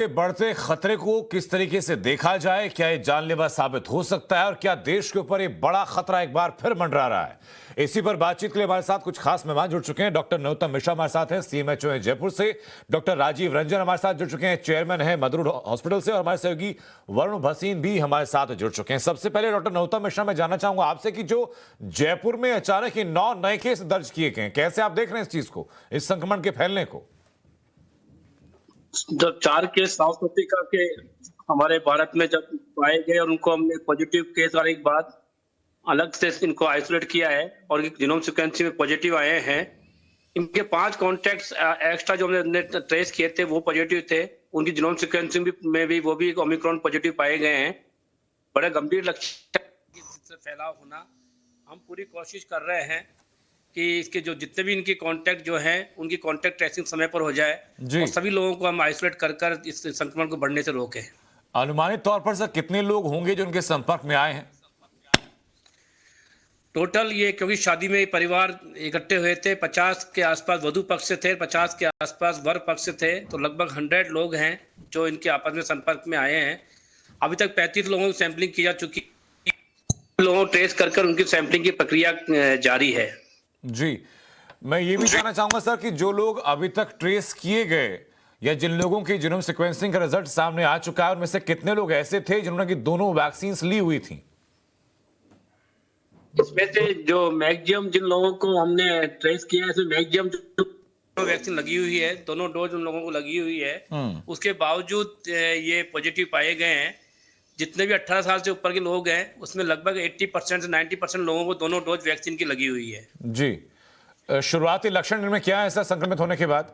के बढ़ते खतरे को किस तरीके से देखा जाए, क्या ये जानलेवा साबित हो सकता है और क्या देश के ऊपर ये बड़ा खतरा एक बार फिर मंडरा रहा है। इसी पर बातचीत के लिए हमारे साथ कुछ खास मेहमान जुड़ चुके हैं। डॉक्टर नरोत्तम मिश्रा हमारे साथ हैं, सीएमएचओ है जयपुर से। डॉक्टर राजीव रंजन हमारे साथ जुड़ चुके हैं, चेयरमैन है मदुर हॉस्पिटल से। और हमारे सहयोगी वरुण भसीन भी हमारे साथ जुड़ चुके हैं। सबसे पहले डॉक्टर नरोत्तम मिश्रा, मैं जानना चाहूंगा आपसे कि जो जयपुर में अचानक ही 9 नए केस दर्ज किए गए, कैसे आप देख रहे हैं इस चीज को, इस संक्रमण के फैलने को? जब 4 केस साउथ अफ्रीका के हमारे भारत में जब पाए गए और उनको हमने पॉजिटिव केस आने के बाद अलग से इनको आइसोलेट किया है और जीनोम सीक्वेंसिंग में पॉजिटिव आए हैं। इनके 5 कॉन्टैक्ट्स एक्स्ट्रा जो हमने ट्रेस किए थे वो पॉजिटिव थे। उनकी जीनोम सीक्वेंसिंग में भी वो भी ओमिक्रॉन पॉजिटिव पाए गए हैं। बड़े गंभीर लक्षण से फैलाव होना, हम पूरी कोशिश कर रहे हैं कि इसके जो जितने भी इनके कांटेक्ट जो हैं उनकी कांटेक्ट ट्रेसिंग समय पर हो जाए और सभी लोगों को हम आइसोलेट कर इस संक्रमण को बढ़ने से रोकें। अनुमानित तौर पर सर कितने लोग होंगे जो उनके संपर्क में आए हैं? टोटल ये, क्योंकि शादी में परिवार इकट्ठे हुए थे, 50 के आसपास वधू पक्ष से थे, 50 के आसपास वर पक्ष से थे, तो लगभग 100 लोग हैं जो इनके आपस में संपर्क में आए हैं। अभी तक 35 लोगों की सैंपलिंग की जा चुकी, लोगों को ट्रेस कर उनकी सैंपलिंग की प्रक्रिया जारी है। जी, मैं ये भी जानना चाहूंगा सर कि जो लोग अभी तक ट्रेस किए गए या जिन लोगों की जीनोम सीक्वेंसिंग का रिजल्ट सामने आ चुका है, उनमें से कितने लोग ऐसे थे जिन्होंने की दोनों वैक्सीन ली हुई थी? इसमें से जो मैक्सिमम जिन लोगों को हमने ट्रेस किया है, इसमें मैक्सिमम जो वैक्सीन लगी हुई है, दोनों डोज उन लोगों को लगी हुई है, उसके बावजूद ये पॉजिटिव पाए गए हैं। जितने भी 18 साल से ऊपर के लोग हैं उसमें लगभग 80% से 90% लोगों को दोनों डोज वैक्सीन की लगी हुई है। जी, शुरुआती लक्षण इनमें क्या है ऐसा संक्रमित होने के बाद?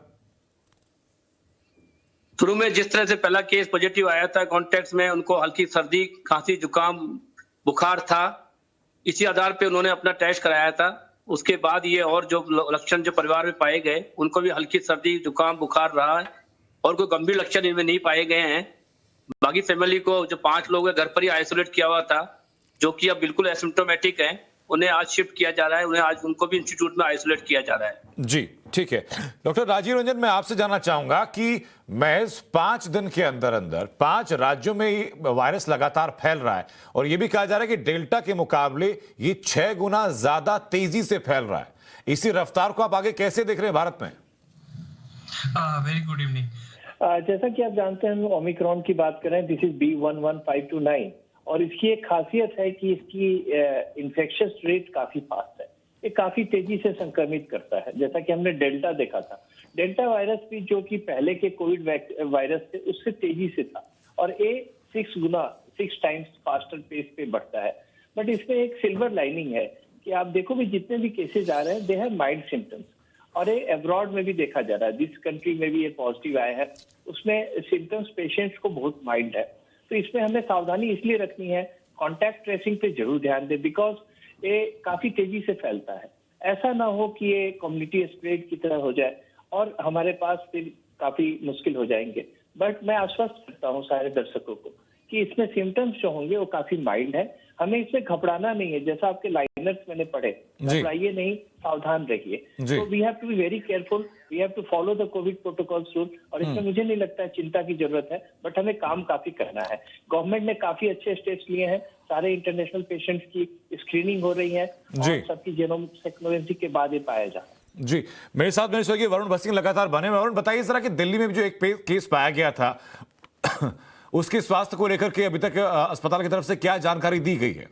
शुरू में जिस तरह से पहला केस पॉजिटिव आया था कॉन्टेक्ट में, उनको हल्की सर्दी, खांसी, जुकाम, बुखार था। इसी आधार पे उन्होंने अपना टेस्ट कराया था। उसके बाद ये और जो लक्षण जो परिवार में पाए गए उनको भी हल्की सर्दी, जुकाम, बुखार रहा है और कोई गंभीर लक्षण इनमें नहीं पाए गए हैं। बाकी फैमिली को जो 5 लोग घर पर ही आइसोलेट किया हुआ था, जो कि अब बिल्कुल एसिम्प्टोमेटिक है, उन्हें आज शिफ्ट किया जा रहा है। उन्हें आज उनको भी इंस्टीट्यूट में आइसोलेट किया जा रहा है। जी, ठीक है। डॉक्टर राजीव रंजन, मैं आपसे जानना चाहूंगा कि महज 5 दिन के अंदर अंदर 5 राज्यों में ये वायरस लगातार फैल रहा है और ये भी कहा जा रहा है कि डेल्टा के मुकाबले ये 6 गुना ज्यादा तेजी से फैल रहा है। इसी रफ्तार को आप आगे कैसे देख रहे हैं भारत में? Very good evening. जैसा कि आप जानते हैं, ओमिक्रॉन की बात करें, दिस इज B11529 और इसकी एक खासियत है कि इसकी इन्फेक्शस रेट काफी फास्ट है। ये काफी तेजी से संक्रमित करता है, जैसा कि हमने डेल्टा देखा था। डेल्टा वायरस भी जो कि पहले के कोविड वायरस थे उससे तेजी से था और ये 6 टाइम्स फास्टर पेस पे बढ़ता है। बट इसमें एक सिल्वर लाइनिंग है कि आप देखो भी जितने भी केसेज आ रहे हैं, दे हैव माइल्ड सिम्टम्स और ये अब्रॉड में भी देखा जा रहा है। जिस कंट्री में भी ये पॉजिटिव आया है उसमें सिम्टम्स पेशेंट्स को बहुत माइल्ड है। तो इसमें हमें सावधानी इसलिए रखनी है, कॉन्टैक्ट ट्रेसिंग पे जरूर ध्यान दें, बिकॉज ये काफी तेजी से फैलता है। ऐसा ना हो कि ये कम्युनिटी स्प्रेड की तरह हो जाए और हमारे पास फिर काफी मुश्किल हो जाएंगे। बट मैं आश्वस्त करता हूँ सारे दर्शकों को कि इसमें सिम्टम्स जो होंगे वो काफी माइल्ड है। हमें इसमें घबराना नहीं है। जैसा आपके लाइनर्स मैंने पढ़े, घबराइए नहीं, सावधान रहिए। तो we have to be very careful, we have to follow the Covid protocols rule और इसमें मुझे नहीं लगता है चिंता की जरूरत है। बट हमें काम काफी करना है। गवर्नमेंट ने काफी अच्छे स्टेप्स लिए हैं। सारे इंटरनेशनल पेशेंट्स की स्क्रीनिंग हो रही है और सबकी जीनोम सीक्वेंसिंग के बाद ये पाया जा रहा है। जी, मेरे साथ मेरे सहयोगी वरुण भसीन लगातार बने हुए। वरुण, बताइए जरा कि दिल्ली में भी जो एक केस पाया गया था उसके स्वास्थ्य को लेकर के अभी तक अस्पताल की तरफ से क्या जानकारी दी गई है?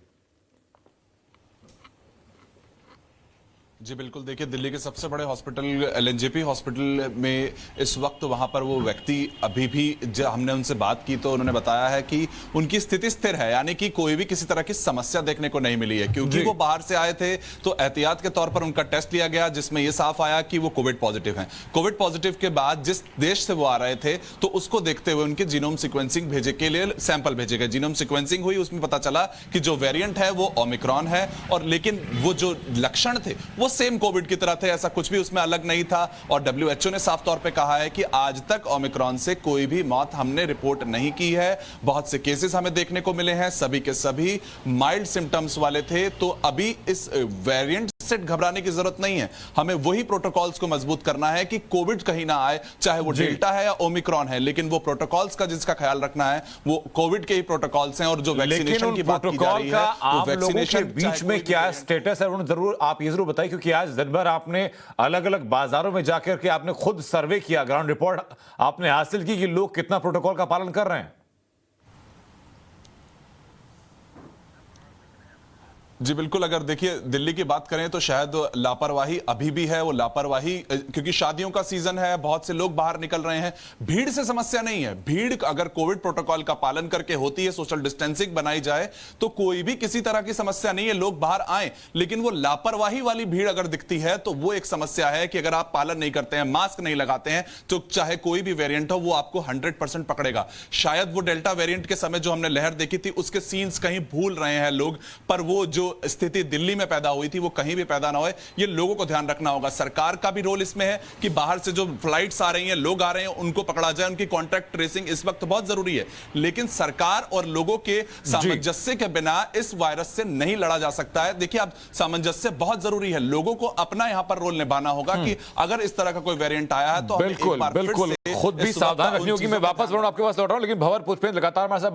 जी बिल्कुल, देखिए दिल्ली के सबसे बड़े हॉस्पिटल LNJP हॉस्पिटल में इस वक्त वहां पर वो व्यक्ति अभी भी, जब हमने उनसे बात की तो उन्होंने बताया है कि उनकी स्थिति स्थिर है, यानी कि कोई भी किसी तरह की समस्या देखने को नहीं मिली है। क्योंकि वो बाहर से आए थे तो एहतियात के तौर पर उनका टेस्ट लिया गया जिसमें यह साफ आया कि वो कोविड पॉजिटिव हैं। कोविड पॉजिटिव के बाद जिस देश से वो आ रहे थे तो उसको देखते हुए उनके जीनोम सीक्वेंसिंग भेजे के लिए सैंपल भेजे गए। जीनोम सीक्वेंसिंग हुई, उसमें पता चला कि जो वेरिएंट है वो ओमिक्रॉन है और लेकिन वो जो लक्षण थे वो सेम कोविड की तरह थे, ऐसा कुछ भी उसमें अलग नहीं था। और WHO ने साफ तौर पे कहा है कि आज तक ओमिक्रॉन से कोई भी मौत हमने रिपोर्ट नहीं की है। बहुत से केसेस हमें देखने को मिले हैं, सभी के सभी माइल्ड सिम्टम्स वाले थे। तो अभी इस वेरिएंट से घबराने की जरूरत नहीं है। हमें वही प्रोटोकॉल्स को मजबूत करना है कि कोविड कहीं ना आए, चाहे वो डेल्टा है या ओमिक्रॉन है, लेकिन वो प्रोटोकॉल्स का जिसका ख्याल रखना है वो कोविड के ही प्रोटोकॉल्स हैं। और जो वैक्सीनेशन की बात की जा रही है, आम लोगों के बीच में क्या स्टेटस है, जरूर आप ये जरूर बताइए, क्योंकि आज दिन भर आपने अलग अलग बाजारों में जाकर के आपने खुद सर्वे किया, ग्राउंड रिपोर्ट आपने हासिल की कि लोग कितना प्रोटोकॉल का पालन कर रहे हैं। जी बिल्कुल, अगर देखिए दिल्ली की बात करें तो शायद लापरवाही अभी भी है, वो लापरवाही क्योंकि शादियों का सीजन है, बहुत से लोग बाहर निकल रहे हैं, भीड़ से समस्या नहीं है। भीड़ अगर कोविड प्रोटोकॉल का पालन करके होती है, सोशल डिस्टेंसिंग बनाई जाए तो कोई भी किसी तरह की समस्या नहीं है, लोग बाहर आए। लेकिन वो लापरवाही वाली भीड़ अगर दिखती है तो वो एक समस्या है कि अगर आप पालन नहीं करते हैं, मास्क नहीं लगाते हैं, तो चाहे कोई भी वेरिएंट हो वो आपको 100% पकड़ेगा। शायद वो डेल्टा वेरिएंट के समय जो हमने लहर देखी थी उसके सीन्स कहीं भूल रहे हैं लोग, पर वो जो स्थिति दिल्ली में पैदा हुई थी वो कहीं भी पैदा ना हो, ये लोगों को ध्यान रखना होगा। सरकार का भी रोल इसमें है कि बाहर से जो फ्लाइट्स आ रही हैं, लोग आ रहे हैं, उनको पकड़ा जाए, उनकी कॉन्टैक्ट ट्रेसिंग इस वक्त बहुत जरूरी है। लेकिन सरकार और लोगों के सामंजस्य के बिना इस वायरस से नहीं लड़ा जा सकता है। देखिए अब सामंजस्य बहुत जरूरी है, लोगों को अपना यहां पर रोल निभाना होगा कि अगर इस तरह का कोई वेरिएंट आया है तो बिल्कुल बिल्कुल खुद भी सावधान रखनी होगी। मैं वापस लौट आपके पास लौट रहा हूं, लेकिन भवन पुष्पेंद्र लगातार हमारे साथ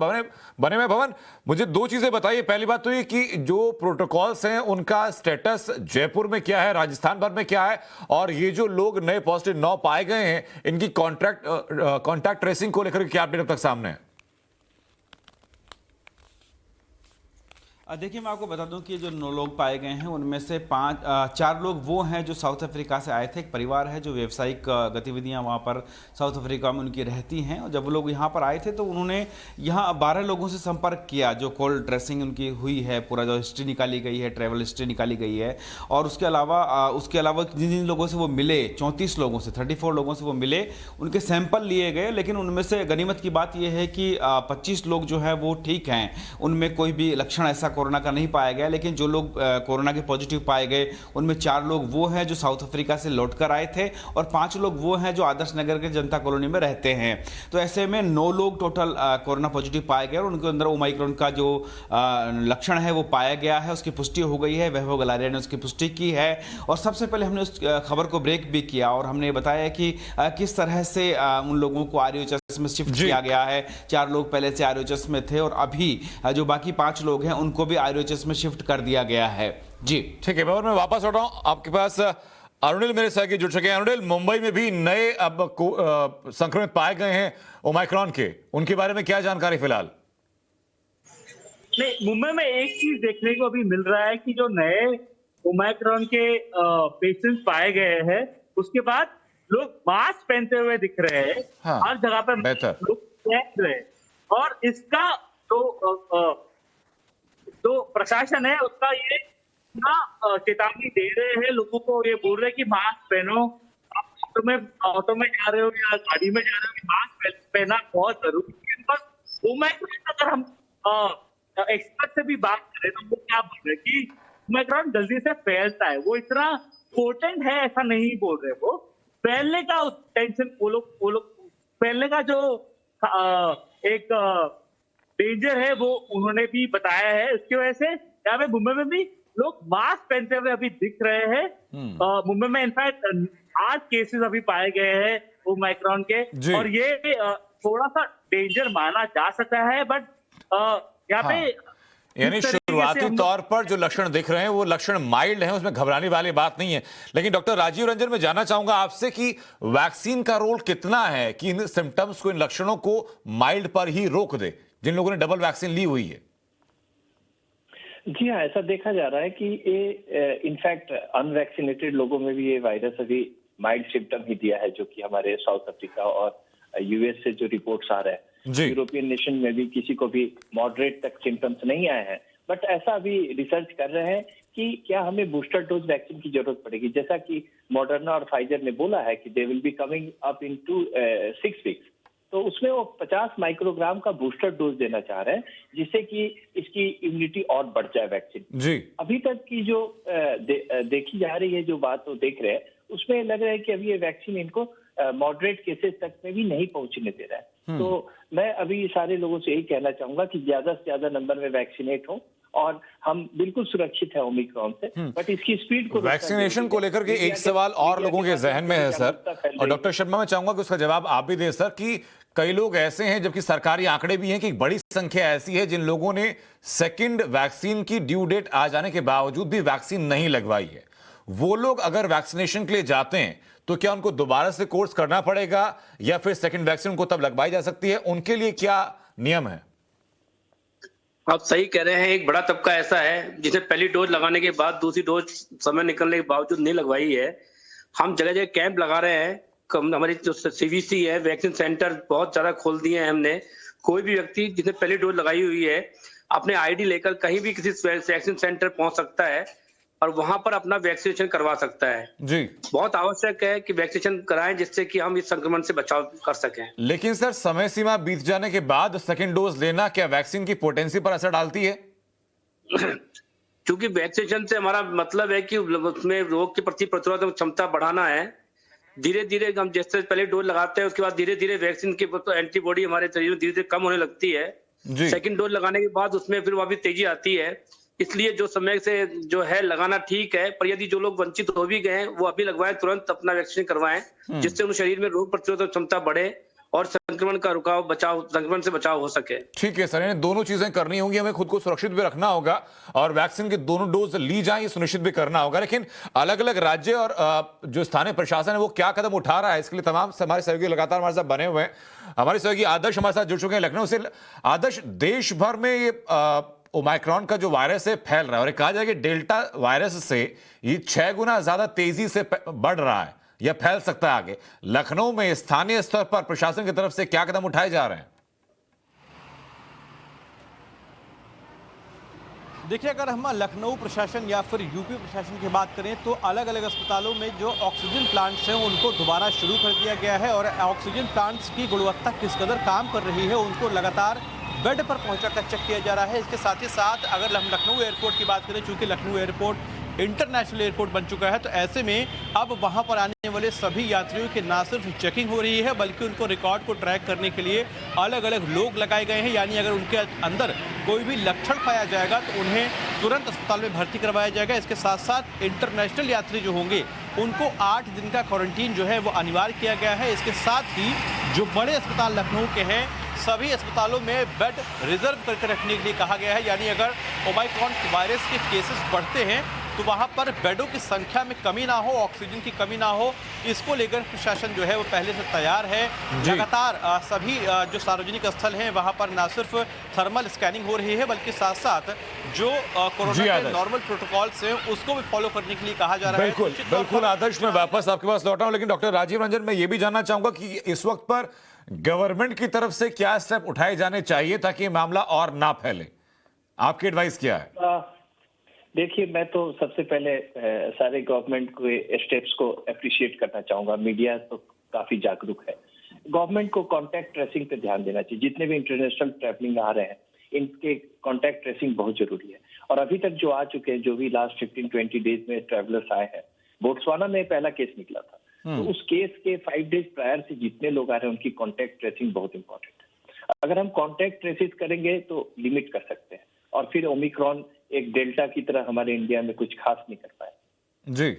बने में। भवन, मुझे दो चीजें बताइए। पहली बात तो ये कि जो प्रोटोकॉल्स हैं उनका स्टेटस जयपुर में क्या है, राजस्थान भर में क्या है, और ये जो लोग नए पॉजिटिव 9 पाए गए हैं इनकी कॉन्टैक्ट ट्रेसिंग को लेकर क्या अपडेट अब तक सामने है? देखिए मैं आपको बता दूं कि जो 9 लोग पाए गए हैं उनमें से 4 लोग वो हैं जो साउथ अफ्रीका से आए थे। एक परिवार है जो व्यावसायिक गतिविधियां वहां पर साउथ अफ्रीका में उनकी रहती हैं, और जब वो लोग यहां पर आए थे तो उन्होंने यहां 12 लोगों से संपर्क किया जो कोल्ड ट्रेसिंग उनकी हुई है, पूरा जो हिस्ट्री निकाली गई है, ट्रैवल हिस्ट्री निकाली गई है। और उसके अलावा जिन जिन लोगों से वो मिले, 34 लोगों से 34 लोगों से वो मिले, उनके सैंपल लिए गए। लेकिन उनमें से गनीमत की बात यह है कि 25 लोग जो है वो ठीक हैं, उनमें कोई भी लक्षण ऐसा कोरोना का नहीं पाया गया। लेकिन जो लोग कोरोना के पॉजिटिव पाए गए उनमें 4 लोग वो हैं जो साउथ अफ्रीका से लौटकर आए थे, और 5 लोग वो हैं जो आदर्श नगर के जनता कॉलोनी में रहते हैं। तो ऐसे में 9 लोग टोटल कोरोना पॉजिटिव पाए गए, और उनके अंदर ओमाइक्रॉन का जो लक्षण है वो पाया गया है, उसकी पुष्टि हो गई है। वैभव गलारिया ने उसकी पुष्टि की है, और सबसे पहले हमने उस खबर को ब्रेक भी किया और हमने बताया कि किस तरह से उन लोगों को आरयूएचएस में शिफ्ट किया गया है। 4 लोग पहले से आरयूएचएस में थे, और अभी जो बाकी 5 लोग हैं उनको भी आरयूएचएस में शिफ्ट कर दिया गया है। जी ठीक है, मैं वापस लौट रहा हूं आपके पास। अरुणिल मेरे साथ जुड़ सके। अरुणिल, मुंबई में भी नए अब संक्रमित पाए गए हैं ओमाइक्रॉन के, उनके बारे में क्या जानकारी फिलहाल? नहीं, मुंबई में एक चीज देखने को अभी मिल रहा है कि जो नए ओमाइक्रॉन के पेशेंट्स पाए गए हैं उसके बाद लोग मास्क पहनते हुए दिख रहे हैं। हाँ, हर जगह पर लोग पहन रहे हैं, और इसका जो प्रशासन है उसका ये चेतावनी दे रहे हैं लोगों को, ये बोल रहे हैं कि मास्क पहनो, आप ऑटो में जा रहे हो या गाड़ी में जा रहे हो, मास्क पहनना बहुत जरूरी है। पर ओमाइक्रॉन अगर हम एक्सपर्ट से भी बात करें तो वो क्या बोल रहे हैं कि ओमाइक्रॉन जल्दी से फैलता है, वो इतना पोटेंट है ऐसा नहीं बोल रहे। वो फैलने का टेंशन वो लोग फैलने का जो एक डेंजर है वो उन्होंने भी बताया है। इसकी वजह से यहाँ पे मुंबई में भी लोग मास्क पहनते हुए अभी दिख रहे हैं। मुंबई में इनफैक्ट 8 केसेस अभी पाए गए हैं ओमाइक्रॉन के, और ये थोड़ा सा डेंजर माना जा सकता है। बट यहाँ पे यानी शुरुआती तौर पर जो लक्षण दिख रहे हैं वो लक्षण माइल्ड हैं, उसमें घबराने वाली बात नहीं है। लेकिन डॉक्टर राजीव रंजन, मैं जानना चाहूंगा आपसे कि वैक्सीन का रोल कितना है कि इन सिम्टम्स को, इन लक्षणों को माइल्ड पर ही रोक दे, जिन लोगों ने डबल वैक्सीन ली हुई है? जी हाँ, ऐसा देखा जा रहा है कि ये इनफैक्ट अनवैक्सीनेटेड लोगों में भी ये वायरस अभी माइल्ड सिम्टम ही दिया है, जो कि हमारे साउथ अफ्रीका और यूएस से जो रिपोर्ट्स आ रहे हैं। यूरोपियन नेशन में भी किसी को भी मॉडरेट तक सिम्टम्स नहीं आए हैं। बट ऐसा अभी रिसर्च कर रहे हैं कि क्या हमें बूस्टर डोज वैक्सीन की जरूरत पड़ेगी, जैसा कि मॉडर्ना और फाइजर ने बोला है कि they will be coming up in 6 weeks. तो उसमें वो 50 माइक्रोग्राम का बूस्टर डोज देना चाह रहे हैं, जिससे कि इसकी इम्यूनिटी और बढ़ जाए वैक्सीन। जी अभी तक की जो देखी जा रही है, जो बात वो देख रहे हैं, उसमें लग रहा है कि अभी ये वैक्सीन इनको मॉडरेट केसेस तक में भी नहीं पहुंचने दे रहा है। तो मैं अभी सारे लोगों से यही कहना चाहूंगा कि ज्यादा से ज्यादा नंबर में वैक्सीनेट हो और हम बिल्कुल सुरक्षित है ओमिक्रॉन से, बट इसकी स्पीड को वैक्सीनेशन को लेकर के एक सवाल और लोगों के जहन में है सर, और डॉक्टर शर्मा मैं चाहूंगा कि उसका जवाब आप भी दें सर, कि कई लोग ऐसे हैं, जबकि सरकारी आंकड़े भी हैं, कि एक बड़ी संख्या ऐसी है जिन लोगों ने सेकंड वैक्सीन की ड्यू डेट आ जाने के बावजूद भी वैक्सीन नहीं लगवाई है। वो लोग अगर वैक्सीनेशन के लिए जाते हैं तो क्या उनको दोबारा से कोर्स करना पड़ेगा, या फिर सेकंड वैक्सीन उनको तब लगवाई जा सकती है? उनके लिए क्या नियम है? आप सही कह रहे हैं, एक बड़ा तबका ऐसा है जिसे पहली डोज लगाने के बाद दूसरी डोज समय निकलने के बावजूद नहीं लगवाई है। हम जगह जगह कैंप लगा रहे हैं, हमारी जो सीवीसी है, वैक्सीन सेंटर बहुत ज्यादा खोल दिए हैं हमने। कोई भी व्यक्ति जिसने पहली डोज लगाई हुई है अपने आईडी लेकर कहीं भी किसी वैक्सीन सेंटर पहुंच सकता है और वहां पर अपना वैक्सीनेशन करवा सकता है। जी, बहुत आवश्यक है कि वैक्सीनेशन कराएं जिससे कि हम इस संक्रमण से बचाव कर सकें। लेकिन सर समय सीमा बीत जाने के बाद सेकंड डोज लेना क्या वैक्सीन की पोटेंसी पर असर डालती है? क्योंकि वैक्सीनेशन से हमारा मतलब है कि उसमें रोग के प्रति प्रतिरोधक क्षमता बढ़ाना है। धीरे धीरे हम जैसे पहले डोज लगाते हैं उसके बाद धीरे धीरे वैक्सीन की एंटीबॉडी हमारे शरीर में धीरे धीरे कम होने लगती है। सेकंड डोज लगाने के बाद उसमें फिर वापस तेजी आती है। इसलिए जो समय से जो है लगाना ठीक है, पर यदि जो लोग वंचित हो भी गए वो अभी लगवाएं, तुरंत अपना वैक्सीन करवाएं, जिससे उन शरीर में रोग प्रतिरोधक क्षमता बढ़े और संक्रमण का संक्रमण से बचाव हो सके। ठीक है सर, यानी दोनों चीजें करनी होंगी, हमें खुद को सुरक्षित भी रखना होगा और वैक्सीन के दोनों डोज ली जाएं ये सुनिश्चित भी करना होगा। लेकिन अलग अलग राज्य और जो स्थानीय प्रशासन है वो क्या कदम उठा रहा है, इसके लिए तमाम हमारे सहयोगी लगातार हमारे साथ बने हुए हैं। हमारे सहयोगी आदर्श हमारे साथ जुड़ चुके हैं लखनऊ से। आदर्श, देश भर में ये ओमाइक्रॉन का जो वायरस है फैल रहा है, और कहा जाए कि डेल्टा वायरस से ये 6 गुना ज्यादा तेजी से बढ़ रहा है या फैल सकता है आगे। लखनऊ में स्थानीय स्तर पर प्रशासन की तरफ से क्या कदम उठाए जा रहे हैं? देखिए, अगर हम लखनऊ प्रशासन या फिर यूपी प्रशासन की बात करें तो अलग अलग अस्पतालों में जो ऑक्सीजन प्लांट्स हैं उनको दोबारा शुरू कर दिया गया है, और ऑक्सीजन प्लांट्स की गुणवत्ता किस कदर काम कर रही है उनको लगातार बेड पर पहुंचाकर चेक किया जा रहा है। इसके साथ ही साथ अगर हम लखनऊ एयरपोर्ट की बात करें, चूंकि लखनऊ एयरपोर्ट इंटरनेशनल एयरपोर्ट बन चुका है, तो ऐसे में अब वहां पर आने वाले सभी यात्रियों की ना सिर्फ चेकिंग हो रही है बल्कि उनको रिकॉर्ड को ट्रैक करने के लिए अलग अलग लोग लगाए गए हैं। यानी अगर उनके अंदर कोई भी लक्षण पाया जाएगा तो उन्हें तुरंत अस्पताल में भर्ती करवाया जाएगा। इसके साथ साथ इंटरनेशनल यात्री जो होंगे उनको 8 दिन का क्वारंटीन जो है वो अनिवार्य किया गया है। इसके साथ ही जो बड़े अस्पताल लखनऊ के हैं सभी अस्पतालों में बेड रिजर्व करके रखने के लिए कहा गया है। यानी अगर ओमाइक्रॉन वायरस के केसेस बढ़ते हैं तो वहां पर बेडों की संख्या में कमी ना हो, ऑक्सीजन की कमी ना हो, इसको लेकर प्रशासन जो है वो पहले से तैयार है। लगातार सभी जो सार्वजनिक स्थल हैं वहां पर ना सिर्फ थर्मल स्कैनिंग हो रही है बल्कि साथ साथ जो कोरोना के नॉर्मल प्रोटोकॉल्स हैं उसको भी फॉलो करने के लिए कहा जा रहा है। बिल्कुल आदर्श, मैं वापस आपके पास लौटा हूं, लेकिन डॉक्टर राजीव रंजन मैं ये भी जानना चाहूंगा कि इस वक्त पर गवर्नमेंट की तरफ से क्या स्टेप उठाए जाने चाहिए ताकि मामला और ना फैले? आपकी एडवाइस क्या है? देखिए, मैं तो सबसे पहले सारे गवर्नमेंट के स्टेप्स को अप्रिशिएट करना चाहूंगा। मीडिया तो काफी जागरूक है। गवर्नमेंट को कांटेक्ट ट्रेसिंग पे ध्यान देना चाहिए। जितने भी इंटरनेशनल ट्रैवलिंग आ रहे हैं इनके कांटेक्ट ट्रेसिंग बहुत जरूरी है। और अभी तक जो आ चुके हैं, जो भी लास्ट 15-20 डेज में ट्रैवलर्स आए हैं, बोट्सवाना में पहला केस निकला था, तो उस केस के 5 डेज प्रायर से जितने लोग आ रहे हैं उनकी कांटेक्ट ट्रेसिंग बहुत इंपॉर्टेंट है। अगर हम कांटेक्ट ट्रेसिस करेंगे तो लिमिट कर सकते हैं, और फिर ओमिक्रॉन एक डेल्टा की तरह हमारे इंडिया में कुछ खास नहीं कर पाए। जी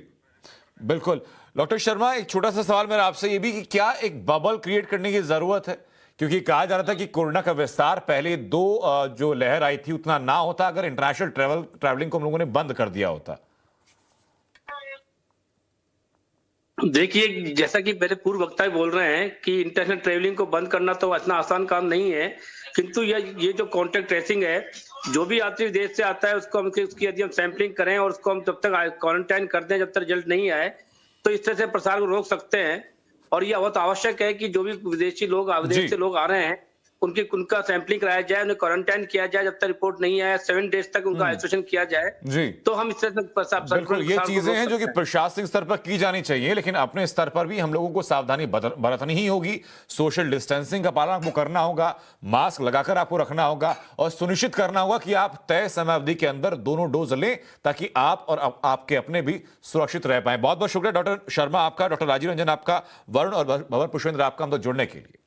बिल्कुल। डॉक्टर शर्मा, एक छोटा सा सवाल मेरा आपसे ये भी कि क्या एक बबल क्रिएट करने की जरूरत है? क्योंकि कहा जा रहा था कि कोरोना का विस्तार पहले 2 जो लहर आई थी उतना ना होता अगर इंटरनेशनल ट्रैवलिंग को हम लोगों ने बंद कर दिया होता। देखिए, जैसा कि मेरे पूर्व वक्ता बोल रहे हैं कि इंटरनेशनल ट्रेवलिंग को बंद करना तो इतना आसान काम नहीं है, किंतु ये जो कॉन्टेक्ट ट्रेसिंग है, जो भी यात्री देश से आता है उसको उसकी यदि हम सैंपलिंग करें और उसको हम जब तक क्वारंटाइन कर दें, जब तक रिजल्ट नहीं आए, तो इस तरह से प्रसार को रोक सकते हैं। और यह बहुत आवश्यक है कि जो भी विदेशी लोग विदेश से लोग आ रहे हैं उनका सैंपलिंग कराया जाए, उन्हें क्वारंटाइन किया जाए, जब तक रिपोर्ट नहीं आया 7 डेज तक उनका आइसोलेशन किया जाए। जी, तो हम इस तरह से बिल्कुल ये चीजें हैं जो कि प्रशासनिक स्तर पर की जानी चाहिए, लेकिन अपने स्तर पर भी हम लोगों को सावधानी बरतनी ही होगी। सोशल डिस्टेंसिंग का पालन आपको करना होगा, मास्क लगाकर आपको रखना होगा और सुनिश्चित करना होगा कि आप तय समय अवधि के अंदर दोनों डोज लें ताकि आप और आपके अपने भी सुरक्षित रह पाए। बहुत बहुत शुक्रिया डॉक्टर शर्मा आपका, डॉक्टर राजीव रंजन आपका, वरुण और भवर पुष्पेंद्र आपका हम तो जुड़ने के लिए।